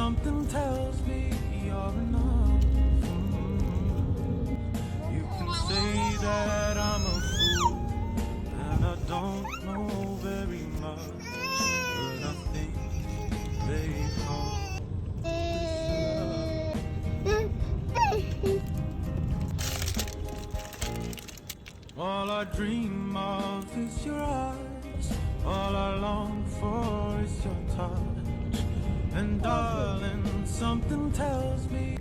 something tells me you're enough. You can say that I'm a fool and I don't know very much, but I think they call this love. All I dream of is your eyes, all I long for is your touch. And darling, something tells me